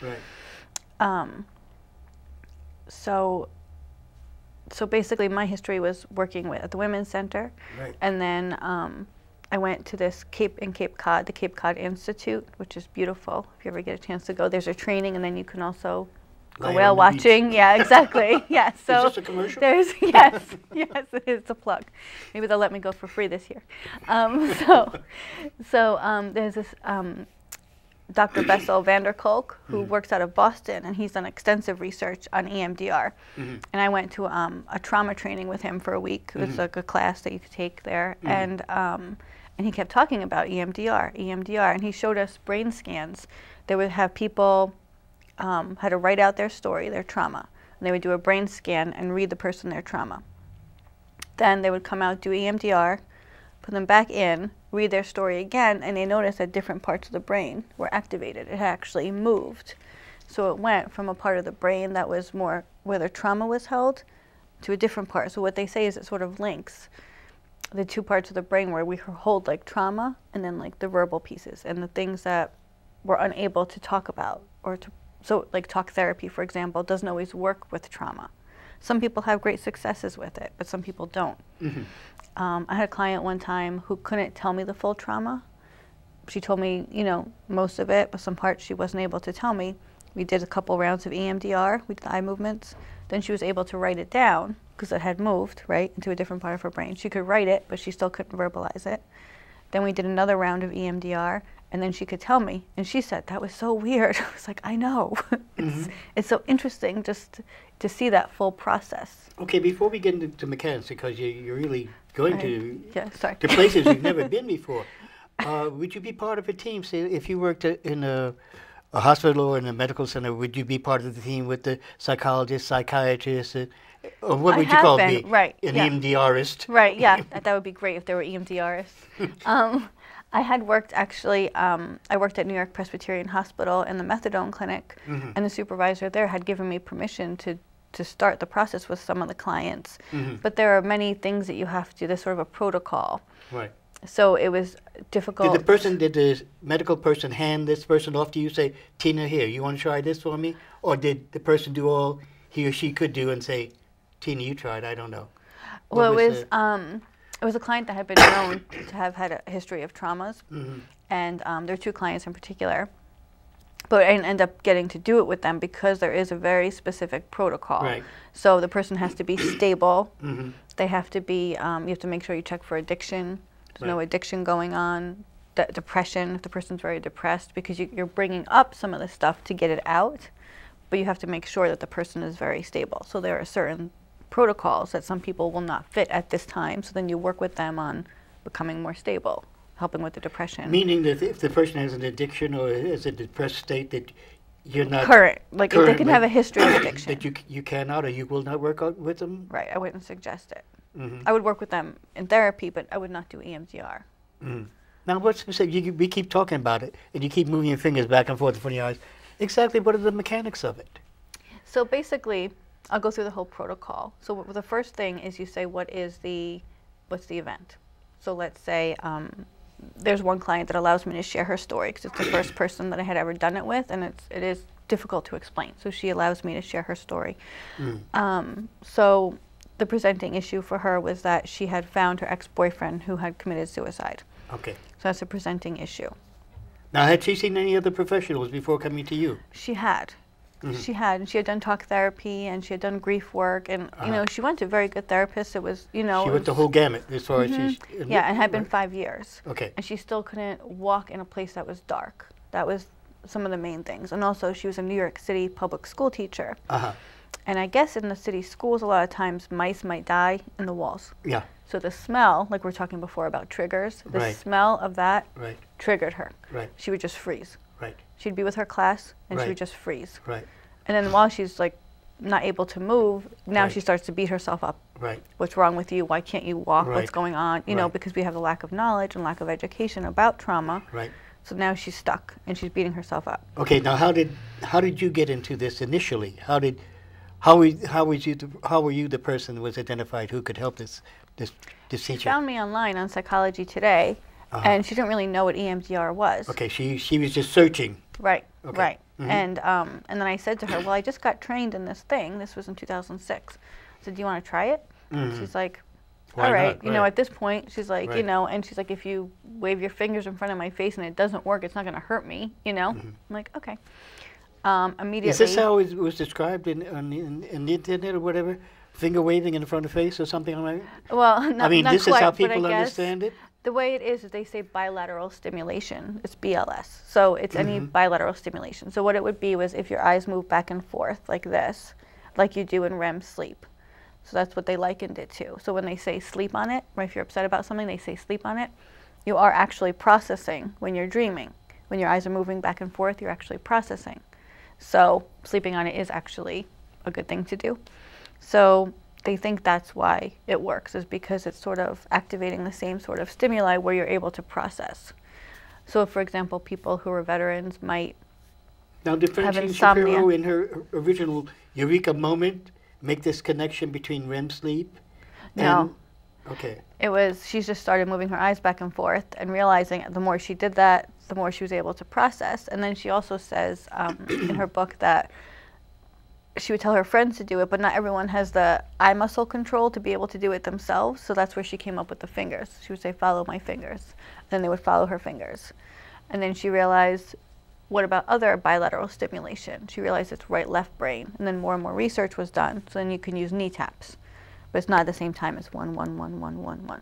Right. So basically my history was working at the Women's Center. Right. And then I went to this Cape Cod, the Cape Cod Institute, which is beautiful. If you ever get a chance to go, there's a training, and then you can also go whale watching. Yeah, exactly. Yeah. So is this a commercial? There's yes, yes, it is a plug. Maybe they'll let me go for free this year. There's this Dr. Bessel van der Kolk, who works out of Boston, and he's done extensive research on EMDR. And I went to a trauma training with him for a week. It was like a class that you could take there, and he kept talking about EMDR, and he showed us brain scans. They would have people had to write out their story, their trauma, and they would do a brain scan and read the person their trauma. Then they would come out, do EMDR, put them back in, read their story again, and they noticed that different parts of the brain were activated. It had actually moved. So it went from a part of the brain that was more where the trauma was held to a different part. So what they say is it sort of links the two parts of the brain where we hold like trauma and then like the verbal pieces and the things that we're unable to talk about or to, so like talk therapy, for example, doesn't always work with trauma. Some people have great successes with it, but some people don't. I had a client one time who couldn't tell me the full trauma. She told me, you know, most of it, but some parts she wasn't able to tell me. We did a couple rounds of EMDR, we did the eye movements. Then she was able to write it down because it had moved, right, into a different part of her brain. She could write it, but she still couldn't verbalize it. Then we did another round of EMDR, and then she could tell me. And she said, that was so weird. I was like, I know. It's so interesting just to see that full process. Okay, before we get into mechanics, because you're really going to places you've never been before, would you be part of a team? Say, if you worked in a hospital or in a medical center, would you be part of the team with the psychologist, psychiatrist, or what would you call me? Right, an EMDRist? Right, yeah, that would be great if there were EMDRists. I had worked actually, I worked at New York Presbyterian Hospital in the methadone clinic, and the supervisor there had given me permission to start the process with some of the clients. But there are many things that you have to do. There's sort of a protocol. Right. So it was difficult. Did the medical person hand this person off to you, say, Tina, here, you want to try this for me? Or did the person do all he or she could do and say, Tina, you tried, I don't know? Well, it was a client that had been known to have had a history of traumas. And there are two clients in particular. But I didn't end up getting to do it with them because there is a very specific protocol. Right. So the person has to be stable. They have to be, you have to make sure you check for addiction. There's no addiction going on. Depression, if the person's very depressed, because you're bringing up some of the stuff to get it out, but you have to make sure that the person is very stable. So there are certain protocols that some people will not fit at this time, so then you work with them on becoming more stable, helping with the depression. Meaning that if the person has an addiction or is a depressed state, that you're not current, like if they can have a history of addiction, that you cannot or you will not work out with them. Right, I wouldn't suggest it. I would work with them in therapy, but I would not do EMDR. Now, what's specific? We keep talking about it, and you keep moving your fingers back and forth in front of your eyes. Exactly, what are the mechanics of it? So basically, I'll go through the whole protocol. So the first thing is you say, what's the event? So let's say there's one client that allows me to share her story because it's the first person that I had ever done it with, and it is difficult to explain. So she allows me to share her story. So the presenting issue for her was that she had found her ex-boyfriend who had committed suicide. Okay. So that's a presenting issue. Now, had she seen any other professionals before coming to you? She had. She had, and she had done talk therapy, and she had done grief work, and you know, she went to very good therapists. It was, you know, she went the whole gamut as far as she's. Yeah, and had been 5 years. Okay. And she still couldn't walk in a place that was dark. That was some of the main things. And also, she was a New York City public school teacher. And I guess in the city schools, a lot of times mice might die in the walls. Yeah. So the smell, like we were talking before about triggers, the smell of that triggered her. Right. She would just freeze. Right. She'd be with her class, and she would just freeze. Right. And then while she's like not able to move, now she starts to beat herself up. Right. What's wrong with you? Why can't you walk? What's going on? You know, because we have a lack of knowledge and lack of education about trauma. Right. So now she's stuck, and she's beating herself up. Okay. Now, how did you get into this initially? How were you the person who was identified who could help this teacher? She found me online on Psychology Today, and she didn't really know what EMDR was. Okay, she was just searching. Right, right. And then I said to her, well, I just got trained in this thing. This was in 2006. I said, do you want to try it? She's like, all right. You know, at this point, she's like, you know, and she's like, if you wave your fingers in front of my face and it doesn't work, it's not going to hurt me, you know? I'm like, okay. Immediately. Is this how it was described in the internet or whatever? Finger waving in front of face or something like that? Well, not, I mean, not this quite, is how people understand it? The way it is they say bilateral stimulation. It's BLS. So it's any bilateral stimulation. So what it would be was if your eyes move back and forth like this, like you do in REM sleep. So that's what they likened it to. So when they say sleep on it, or if you're upset about something, they say sleep on it, you are actually processing when you're dreaming. When your eyes are moving back and forth, you're actually processing. So sleeping on it is actually a good thing to do. So they think that's why it works, is because it's sort of activating the same sort of stimuli where you're able to process. So for example, people who are veterans might have insomnia. In her original Eureka moment make this connection between REM sleep? No. Okay. It was, she just started moving her eyes back and forth and realizing the more she did that, the more she was able to process. And then she also says in her book that she would tell her friends to do it, but not everyone has the eye muscle control to be able to do it themselves. So that's where she came up with the fingers. She would say, follow my fingers. Then they would follow her fingers. And then she realized, what about other bilateral stimulation? She realized it's right-left brain. And then more and more research was done. So then you can use knee taps. But it's not at the same time as 1, 1, 1, 1, 1, 1.